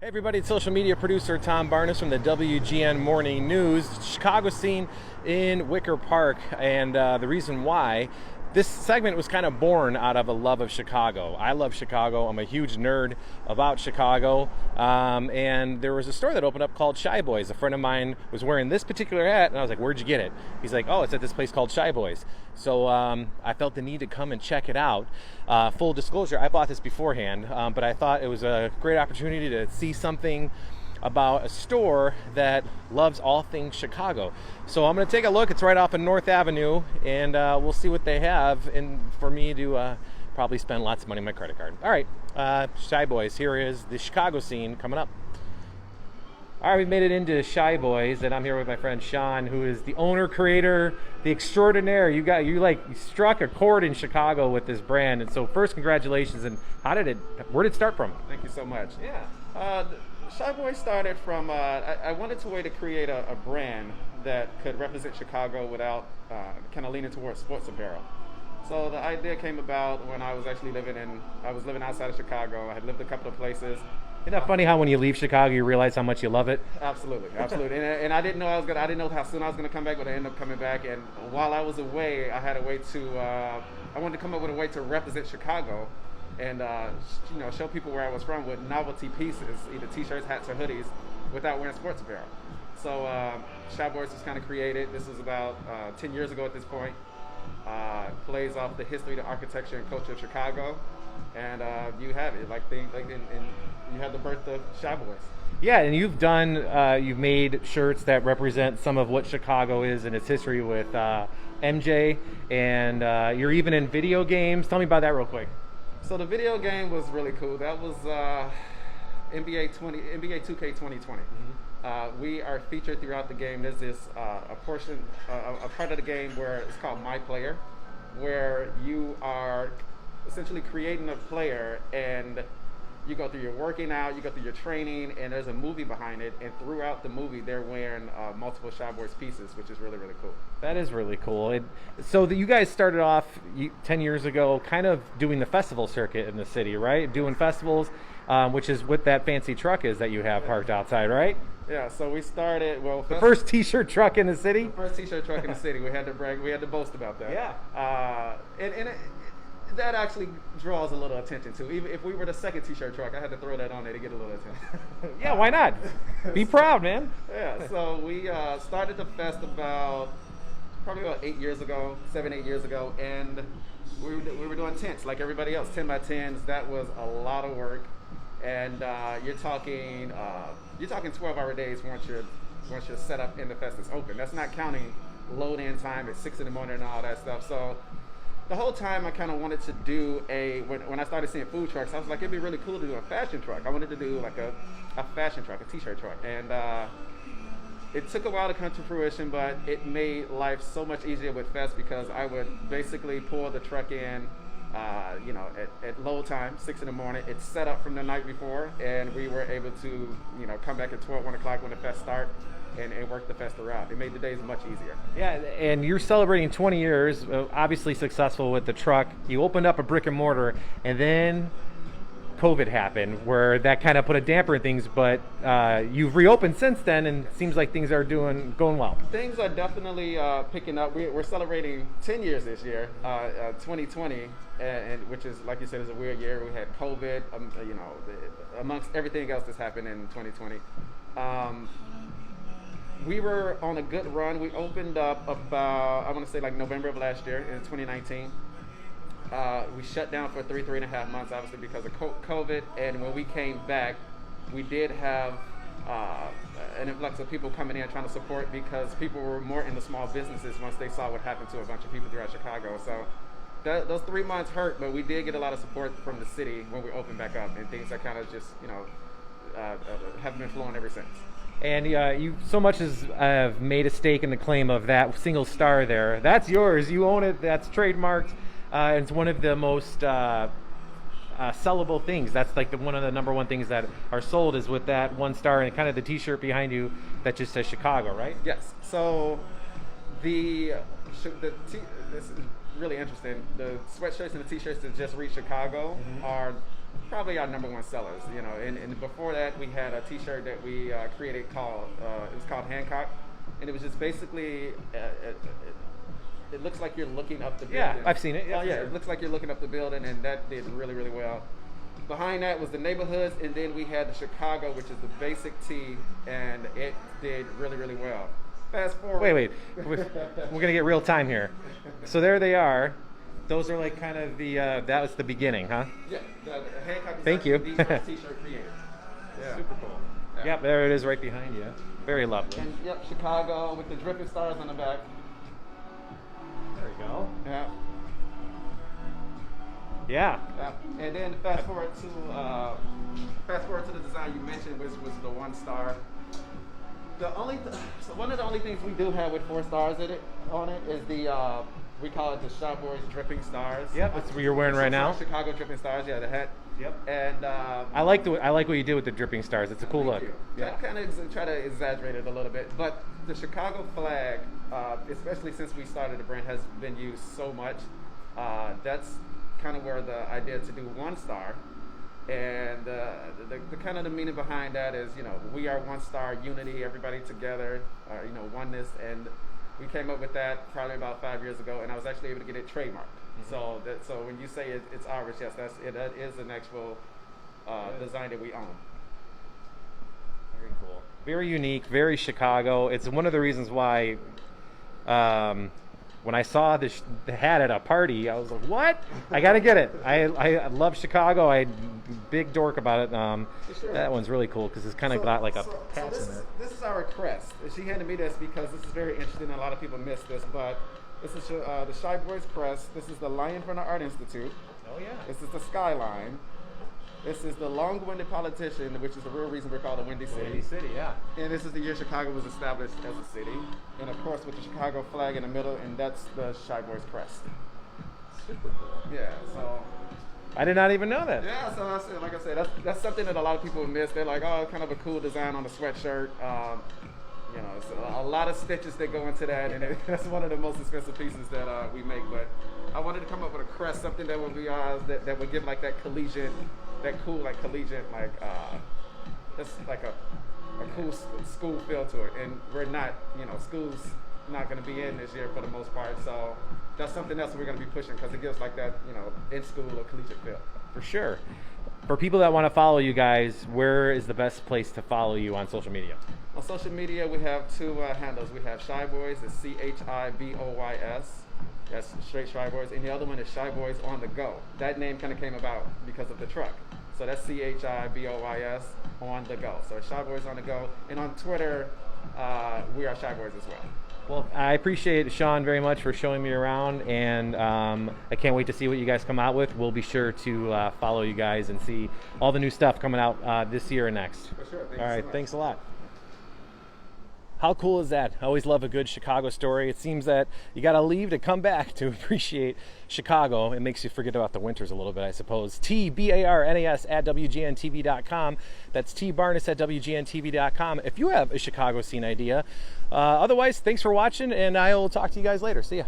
Hey everybody, it's social media producer Tom Barnes from the WGN Morning News. Chicago scene in Wicker Park, and the reason why this segment was kind of born out of a love of Chicago. I love Chicago. I'm a huge nerd about Chicago, and there was a store that opened up called ChiBoys. A friend of mine was wearing this particular hat, and I was like, "Where'd you get it?" He's like, "Oh, it's at this place called ChiBoys." So I felt the need to come and check it out. Full disclosure, I bought this beforehand, but I thought it was a great opportunity to see something about a store that loves all things Chicago. So I'm going to take a look. It's right off of North Avenue, and we'll see what they have, and for me to probably spend lots of money on my credit card. All right, ChiBoys, here is the Chicago scene coming up. All right, we've made it into ChiBoys, and I'm here with my friend Sean, who is the owner, creator, the extraordinaire. You struck a chord in Chicago with this brand, and so first, congratulations. And where did it start from? Thank you so much. Yeah. ChiBoys started from, I wanted to way to create a brand that could represent Chicago without kind of leaning towards sports apparel. So the idea came about when I was actually living outside of Chicago. I had lived a couple of places. Isn't that funny how when you leave Chicago, you realize how much you love it? Absolutely. and I didn't know I didn't know how soon I was going to come back, but I ended up coming back. And while I was away, I had a way to, I wanted to come up with a way to represent Chicago and show people where I was from with novelty pieces, either t-shirts, hats, or hoodies, without wearing sports apparel. So ChiBoys was kind of created. This was about 10 years ago at this point. Plays off the history, the architecture, and culture of Chicago, and you have it. You have the birth of ChiBoys. Yeah, and you've made shirts that represent some of what Chicago is and its history with MJ, and you're even in video games. Tell me about that real quick. So the video game was really cool. That was NBA 2K 2020. Mm-hmm. We are featured throughout the game. There's this a part of the game where it's called My Player, where you are essentially creating a player, and you go through your working out, you go through your training, and there's a movie behind it. And throughout the movie, they're wearing multiple ChiBoys pieces, which is really, really cool. That is really cool. So you guys started off 10 years ago kind of doing the festival circuit in the city, right? Doing festivals, which is what that fancy truck is that you have parked outside, right? Yeah, so we started, the first t-shirt truck in the city? The first t-shirt truck in the city. We had to brag, we had to boast about that. Yeah. That actually draws a little attention too. Even if we were the second t-shirt truck, I had to throw that on there to get a little attention. Yeah, why not? Be proud, man. Yeah, so we started the fest probably about 8 years ago, 7-8 years ago, and we were doing tents like everybody else, 10 by 10s. That was a lot of work, and you're talking 12-hour days once you're set up and the fest is open. That's not counting load-in time at 6 in the morning and all that stuff. So the whole time I kind of wanted to do when I started seeing food trucks, I was like, it'd be really cool to do a fashion truck. I wanted to do like a fashion truck, a t-shirt truck. And it took a while to come to fruition, but it made life so much easier with Fest because I would basically pull the truck in, at low time, 6 in the morning. It's set up from the night before, and we were able to, come back at 1 o'clock when the Fest starts. And work the fest throughout. It made the days much easier. Yeah, and you're celebrating 20 years, obviously successful with the truck. You opened up a brick and mortar, and then COVID happened, where that kind of put a damper in things, but you've reopened since then, and it seems like things are going well. Things are definitely picking up. We're celebrating 10 years this year, 2020, and which is, like you said, is a weird year. We had COVID, amongst everything else that's happened in 2020. We were on a good run. We opened up about, I want to say like November of last year in 2019. We shut down for 3.5 months, obviously because of COVID. And when we came back, we did have an influx of people coming in trying to support because people were more into small businesses once they saw what happened to a bunch of people throughout Chicago. So those 3 months hurt, but we did get a lot of support from the city when we opened back up. And things are kind of just, have been flowing ever since. And you so much as have made a stake in the claim of that single star there. That's yours. You own it. That's trademarked. It's one of the most sellable things. That's like one of the number one things that are sold is with that one star and kind of the T-shirt behind you that just says Chicago, right? Yes. So this is really interesting. The sweatshirts and the T-shirts that just read Chicago are probably our number one sellers. You know, and before that, we had a T-shirt that we created called it was called Hancock, and it was just basically it looks like you're looking up the building. Yeah, I've seen it. Oh yeah, it looks like you're looking up the building, and that did really, really well. Behind that was the neighborhoods, and then we had the Chicago, which is the basic tee, and it did really, really well. Fast forward. Wait. We're gonna get real time here. So there they are. Those are like kind of the that was the beginning, huh? Yeah, the Hancock. Thank you. The first T-shirt created. Yeah. Super cool. Yeah. Yep, there it is right behind you. Very lovely. And yep, Chicago with the dripping stars on the back. There you go. Yeah. Yeah. Yeah. And then fast forward to the design you mentioned, which was the 1 star. So one of the only things we do have with 4 stars on it is the we call it the ChiBoys dripping stars. Yep, that's what you're wearing right now. Chicago dripping stars, yeah, the hat. Yep. And I like what you do with the dripping stars. It's a cool look. Yeah. I kind of try to exaggerate it a little bit, but the Chicago flag, especially since we started the brand, has been used so much. That's kind of where the idea to do 1 star, and the kind of the meaning behind that is, you know, we are 1 star unity, everybody together, you know, oneness, and we came up with that probably about 5 years ago, and I was actually able to get it trademarked. So when you say it's ours, yes, that is an actual design that we own. Very cool. Very unique, very Chicago. It's one of the reasons why when I saw the hat at a party, I was like, what? I got to get it. I love Chicago. I'm big dork about it. Sure. That one's really cool because it's kind of got like a patch in there. This is our crest. She handed me this because this is very interesting and a lot of people miss this, but this is the ChiBoys crest. This is the lion from the Art Institute. Oh, yeah. This is the skyline. This is the long-winded politician, which is the real reason we're called the Windy City. Windy City, yeah. And this is the year Chicago was established as a city. And of course with the Chicago flag in the middle, and that's the ChiBoys crest. Super cool. Yeah, so. I did not even know that. Yeah, so like I said, that's something that a lot of people miss. They're like, oh, kind of a cool design on the sweatshirt. You know, it's a lot of stitches that go into that, and that's one of the most expensive pieces that we make. But I wanted to come up with a crest, something that would be that would give like that collegiate, that cool like collegiate, like just like a cool school feel to it. And we're not, you know, school's not going to be in this year for the most part, so that's something else we're going to be pushing because it gives like that, you know, in school or collegiate feel. For sure. For people that want to follow you guys, where is the best place to follow you on social media? On social media, we have 2 handles. We have ChiBoys, it's ChiBoys. That's straight ChiBoys. And the other one is ChiBoys on the go. That name kind of came about because of the truck. So that's ChiBoys on the go. So ChiBoys on the go. And on Twitter, we are ChiBoys as well. Well, I appreciate Sean very much for showing me around, and I can't wait to see what you guys come out with. We'll be sure to follow you guys and see all the new stuff coming out this year and next. For sure. All right, thanks a lot. How cool is that? I always love a good Chicago story. It seems that you got to leave to come back to appreciate Chicago. It makes you forget about the winters a little bit, I suppose. TBARNAS at WGNTV.com. That's TBarness at WGNTV.com if you have a Chicago scene idea. Otherwise, thanks for watching, and I will talk to you guys later. See ya.